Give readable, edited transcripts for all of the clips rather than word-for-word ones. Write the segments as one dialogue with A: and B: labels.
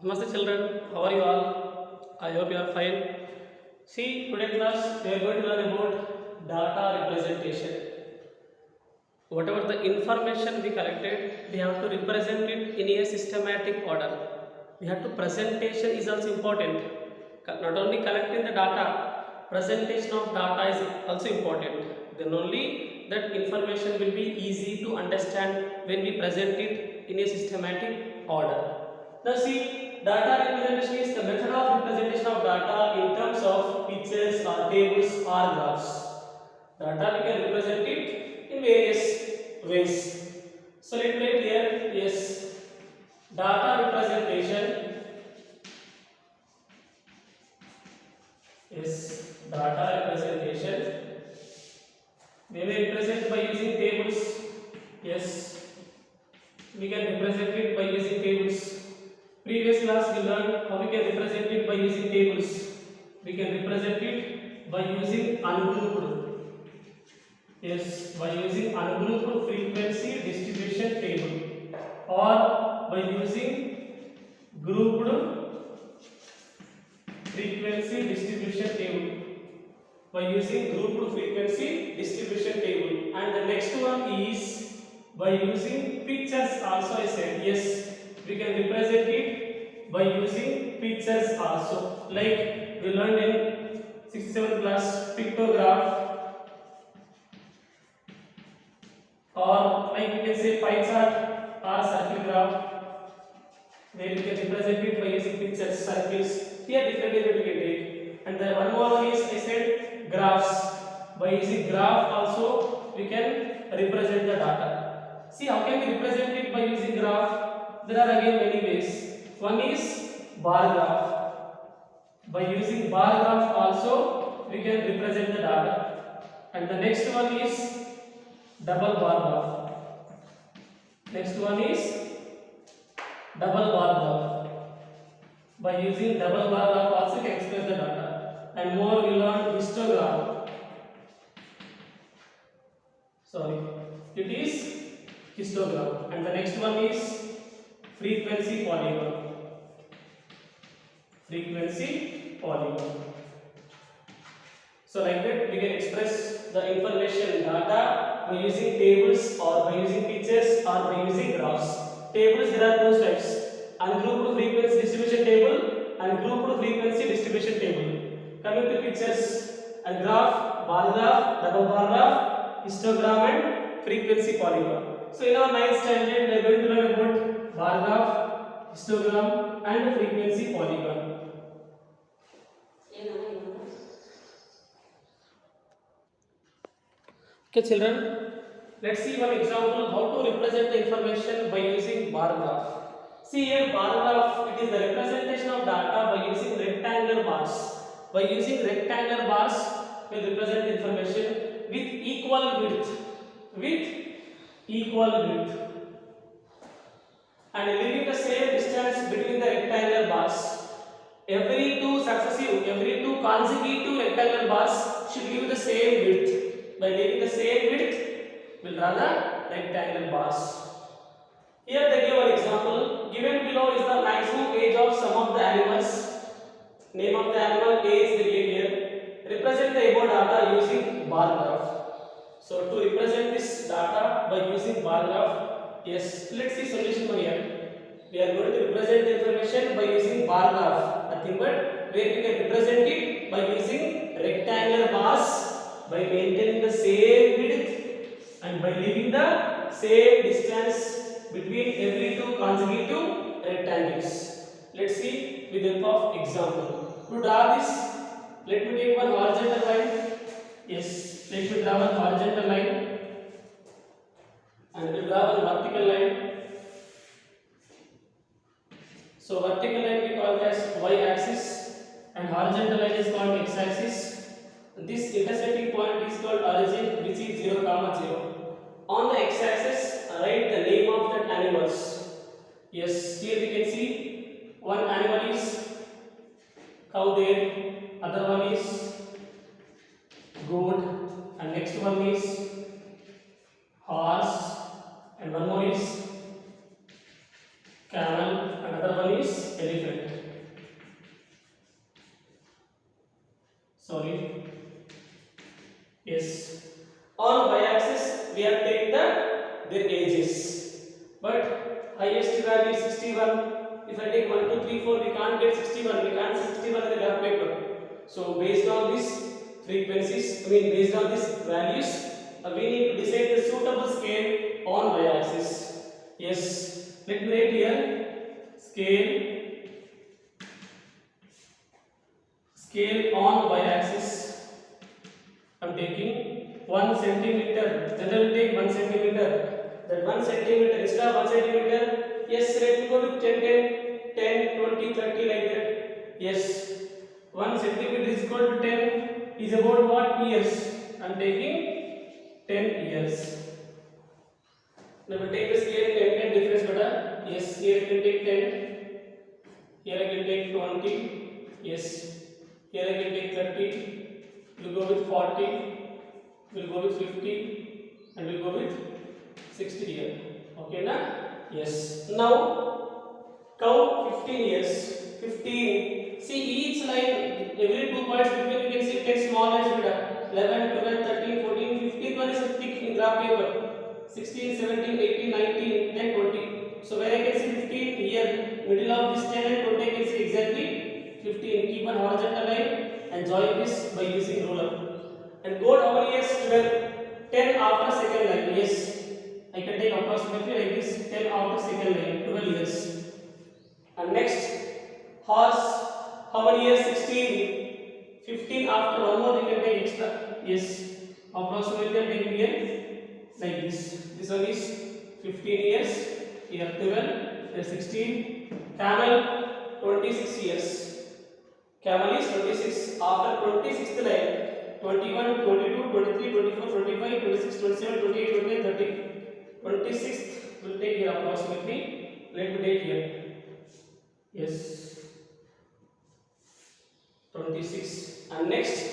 A: Namaste children, how are you all? I hope you are fine. See, today class we are going to learn about data representation. Whatever the information we collected, we have to represent it in a systematic order. We have to presentation is also important. Not only collecting the data, presentation of data is also important. Then only that information will be easy to understand when we present it in a systematic order. Now see, data representation is the method of representation of data in terms of pictures or tables or graphs. Data we can represent it in various ways. So let me write here, yes, data representation is data representation. We may represent by using tables. Yes, we can represent it by using tables. Previous class we learned how we can represent it by using tables. We can represent it by using ungrouped. Yes, by using ungrouped frequency distribution table or by using grouped frequency distribution table. By using grouped frequency distribution table, and the next one is by using pictures also. I said yes, we can represent it by using pictures also, like we learned in 6th 7th class pictograph, or like we can say pie chart or circle graph, where we can represent it by using pictures, circles. Here different we can take. And the one more is I said graphs. By using graph also we can represent the data. See, how can we represent it by using graph? There are again many ways. One is bar graph. By using bar graph also we can represent the data. And the next one is double bar graph. Next one is double bar graph. By using double bar graph also can express the data. And more we learn histogram. Sorry, it is histogram. And the next one is frequency polygon. Frequency polygon. So like that we can express the information data by using tables or by using pictures or by using graphs. Tables, there are two types: ungrouped frequency distribution table and grouped frequency distribution table. Coming to pictures and graph, bar graph, double bar graph, histogram and frequency polygon. So in our 9th standard we are going to learn about bar graph, histogram and frequency polygon. Okay children, let's see one example how to represent the information by using bar graph. See here, bar graph, it is the representation of data by using rectangular bars. By using rectangular bars, we will represent information with equal width. With equal width. And leaving the same distance between the rectangular bars. Every two consecutive rectangular bars should give the same width. By leaving the same width, we will draw the rectangular bars. Here they give an example. Given below is the maximum age of some of the animals. Name of the animal, age they give here. Represent the above data using bar graph. So to represent this data by using bar graph, yes, let's see solution for here. We are going to represent the information by using bar graph. Nothing but where we can represent it by using rectangular bars, by maintaining the same width and by leaving the same distance between every two consecutive rectangles. Let's see with the help of example. To draw this, let me take one horizontal line. Yes, let me draw one horizontal line and we draw one vertical line. So vertical line we call it as y-axis and horizontal line is called x-axis. This intersecting point is called origin, which is 0, 0. On the x-axis, write the name of that animals. Yes, here we can see one animal is cow there, other one is goat, and next one is horse, and one more is camel, and another one is elephant. years. But highest value is 61. If I take 1, 2, 3, 4, we can't get 61. We can't see 61 in the graph paper. So based on these frequencies, based on these values, we need to decide the suitable scale on y-axis. Yes, let me write here scale on y-axis. I am taking 1 centimeter. Generally take 1 centimeter. That 1 centimeter, instead of 1 centimeter, yes, let me go with 10, 20, 30 like that. Yes, 1 centimeter is equal to 10 is about what years? I am taking 10 years. Now we take the scale 10 difference better. Yes, here I can take 10. Here I can take 20. Yes. Here I can take 30. We'll go with 40. We'll go with 50. And we'll go with 60 here. Okay, na? Yes. Now count 15 years. 15. See each line, every 2 points between you can see 10 small lines better. 11, 12, 13, 14, 15. One is a thick in graph paper. 16, 17, 18, 19, 10, 20. So where I can see 15 here, middle of this 10 and 20 I can see exactly 15. Keep an horizontal line and join this by using ruler. And go how many years? 12. 10 after second line. Yes, I can take approximately like this. 10 after second line. 12 years. And next, horse. How many years? 16. 15 after one more we can take extra. Yes, approximately I am taking here like this. This one is 15 years. Here 12. Here 16. Camel 26 years. Camel is 26. After 26th line. 21, 22, 23, 24, 25, 26, 27, 28, 29, 30. 26th will take here approximately. Let me take here. Yes. 26. And next,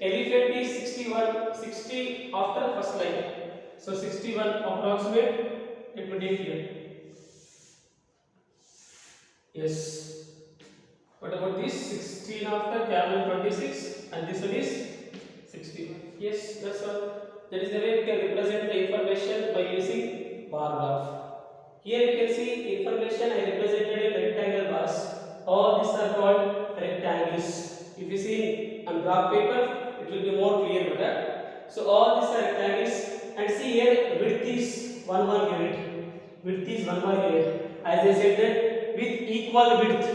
A: elephant is 61. 60 after first line. So 61 approximate. Let me take here. Yes. What about this? 16 after camel 26 and this one is 60. Yes, that's all. That is the way we can represent the information by using bar graph. Here you can see information I represented in rectangle bars. All these are called rectangles. If you see on graph paper, it will be more clear better. So all these are rectangles. And see here, width is 1 unit. Width is 1 unit. As I said that with equal width.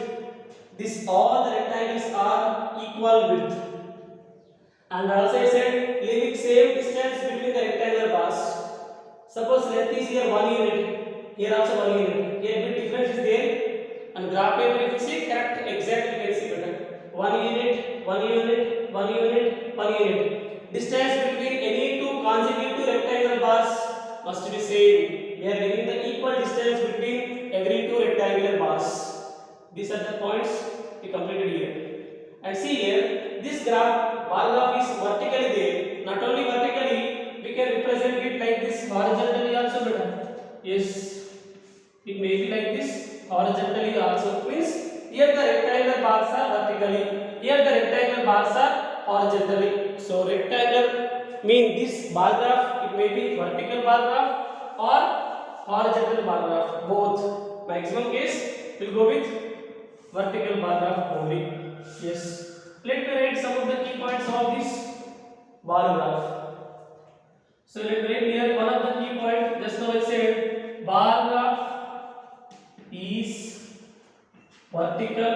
A: This all the rectangles are equal width. And also I said leaving same distance between the rectangular bars. Suppose length is here 1 unit. Here also 1 unit. Here bit difference is there. And graph paper if you see correct exact you can see better. 1 unit, 1 unit, 1 unit, 1 unit. Distance between any two consecutive rectangular bars must be same. We are giving the equal distance between every two rectangular bars. These are the points we completed here. And see here, this graph, bar graph is vertically there. Not only vertically, we can represent it like this horizontally also better. Yes, it may be like this horizontally also. Means here the rectangular bars are vertically. Here the rectangular bars are horizontally. So rectangle mean this bar graph, it may be vertical bar graph or horizontal bar graph. Both. Maximum case will go with vertical bar graph only. Yes. Let me write some of the key points of this bar graph. So let me write here one of the key points. Just now I said bar graph is vertical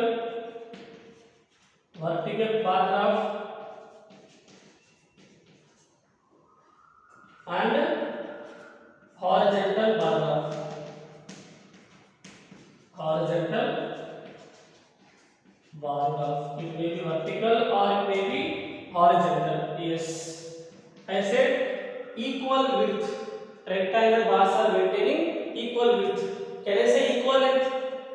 A: bar graph and horizontal bar graph. Horizontal bar graph. It may be vertical or it may be horizontal. Yes. I said equal width. Rectangular bars are maintaining equal width. Can I say equal length?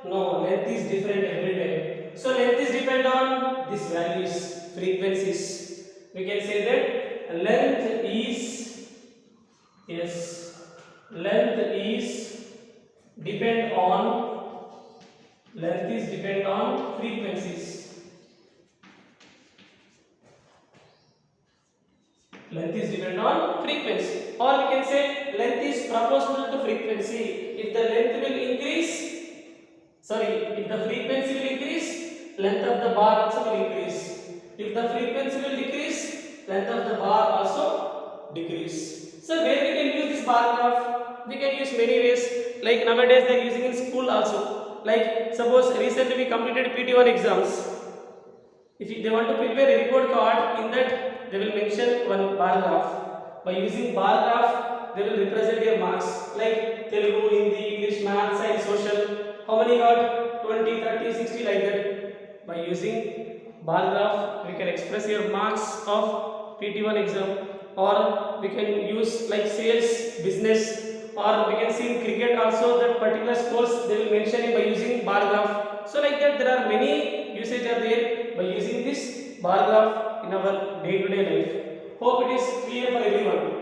A: No, length is different every time. So length is depend on these values, frequencies. We can say that length is depend on frequencies. Length is depend on frequency. or we can say length is proportional to frequency. If the length will increase, if the frequency will increase, length of the bar also will increase. If the frequency will decrease, length of the bar also decrease. So where we can use this bar graph? We can use many ways. Like nowadays they are using in school also. Like suppose recently we completed PT1 exams. If they want to prepare a report card, in that they will mention one bar graph. By using bar graph, they will represent your marks. Like Telugu, Hindi, English, Maths, Science, Social. How many got? 20, 30, 60 like that. By using bar graph, we can express your marks of PT1 exam. Or we can use like sales, business, or we can see in cricket also that particular scores they will mention it by using bar graph. So like that there are many usage are there by using this bar graph in our day-to-day life. Hope it is clear for everyone.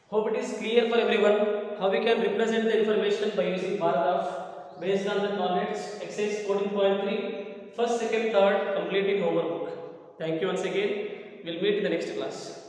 A: Hope it is clear for everyone how we can represent the information by using bar graph based on the knowledge. Exercise 14.3, first, second, third, complete in homework book. Thank you once again. We'll meet in the next class.